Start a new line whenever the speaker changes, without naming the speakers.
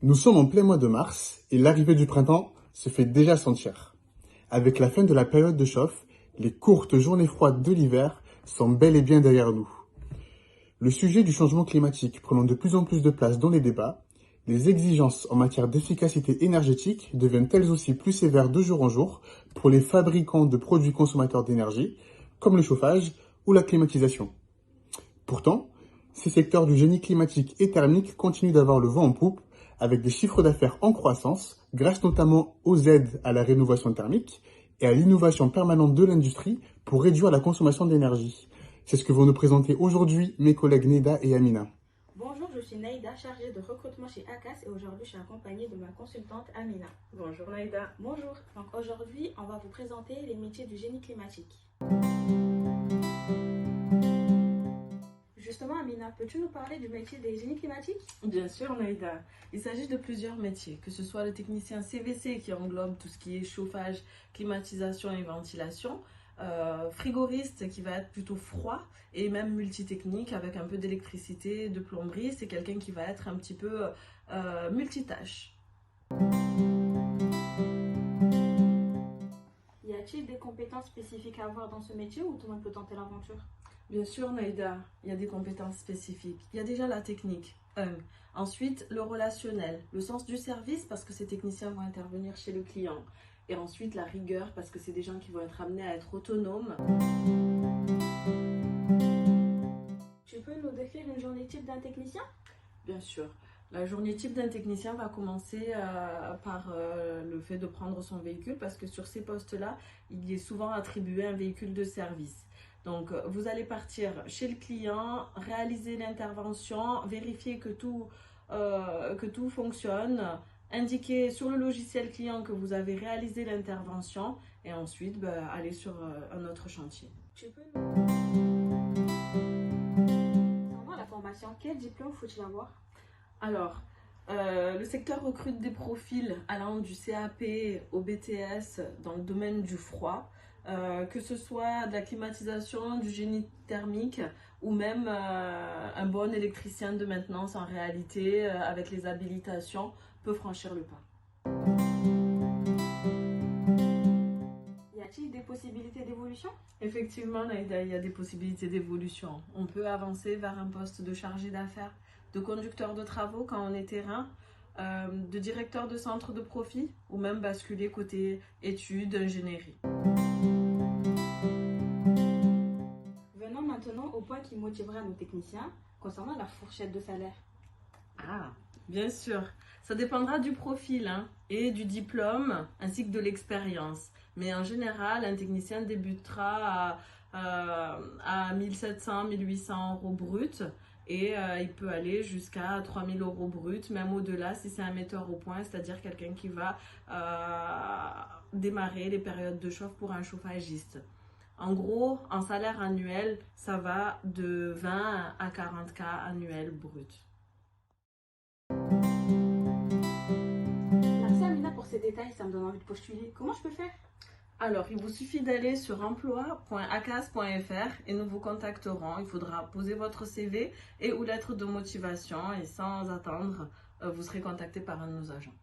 Nous sommes en plein mois de mars et l'arrivée du printemps se fait déjà sentir. Avec la fin de la période de chauffe, les courtes journées froides de l'hiver sont bel et bien derrière nous. Le sujet du changement climatique prenant de plus en plus de place dans les débats, les exigences en matière d'efficacité énergétique deviennent elles aussi plus sévères de jour en jour pour les fabricants de produits consommateurs d'énergie, comme le chauffage ou la climatisation. Pourtant, ces secteurs du génie climatique et thermique continuent d'avoir le vent en poupe, avec des chiffres d'affaires en croissance, grâce notamment aux aides à la rénovation thermique et à l'innovation permanente de l'industrie pour réduire la consommation d'énergie. C'est ce que vont nous présenter aujourd'hui mes collègues Neda et Amina.
Bonjour, je suis Naïda, chargée de recrutement chez ACAS et aujourd'hui je suis accompagnée de ma consultante Amina.
Bonjour Naïda.
Bonjour, donc aujourd'hui on va vous présenter les métiers du génie climatique. Justement Amina, peux-tu nous parler du métier des génies climatiques?
Bien sûr Naïda. Il s'agit de plusieurs métiers, que ce soit le technicien CVC qui englobe tout ce qui est chauffage, climatisation et ventilation, frigoriste qui va être plutôt froid et même multitechnique avec un peu d'électricité, de plomberie. C'est quelqu'un qui va être un petit peu multitâche.
Y a-t-il des compétences spécifiques à avoir dans ce métier ou tout le monde peut tenter l'aventure?
Bien sûr Naïda, il y a des compétences spécifiques. Il y a déjà la technique, Ensuite, le relationnel, le sens du service parce que ces techniciens vont intervenir chez le client. Et ensuite, la rigueur parce que c'est des gens qui vont être amenés à être autonomes.
Tu peux nous décrire une journée type d'un technicien?
Bien sûr. La journée type d'un technicien va commencer par le fait de prendre son véhicule parce que sur ces postes-là, il est souvent attribué un véhicule de service. Donc, vous allez partir chez le client, réaliser l'intervention, vérifier que tout fonctionne, indiquer sur le logiciel client que vous avez réalisé l'intervention et ensuite aller sur un autre chantier.
Tu peux Concernant la formation, quel diplôme faut-il avoir?
Alors, le secteur recrute des profils allant du CAP au BTS dans le domaine du froid, que ce soit de la climatisation, du génie thermique ou même un bon électricien de maintenance en réalité avec les habilitations peut franchir le pas.
Y a-t-il des possibilités d'évolution?
Effectivement, Naïda, il y a des possibilités d'évolution. On peut avancer vers un poste de chargé d'affaires, de conducteur de travaux quand on est terrain, de directeur de centre de profit ou même basculer côté études, ingénierie.
Venons maintenant au point qui motivera nos techniciens concernant la fourchette de salaire.
Ah, bien sûr. Ça dépendra du profil et du diplôme ainsi que de l'expérience. Mais en général, un technicien débutera à 1700, 1800 euros brut et il peut aller jusqu'à 3000 euros brut, même au-delà si c'est un metteur au point, c'est-à-dire quelqu'un qui va démarrer les périodes de chauffe pour un chauffagiste. En gros, en salaire annuel, ça va de 20 à 40K annuel brut.
Merci Amina pour ces détails, ça me donne envie de postuler. Comment je peux faire?
Alors, il vous suffit d'aller sur emploi.acas.fr et nous vous contacterons. Il faudra poser votre CV et ou lettre de motivation et sans attendre, vous serez contacté par un de nos agents.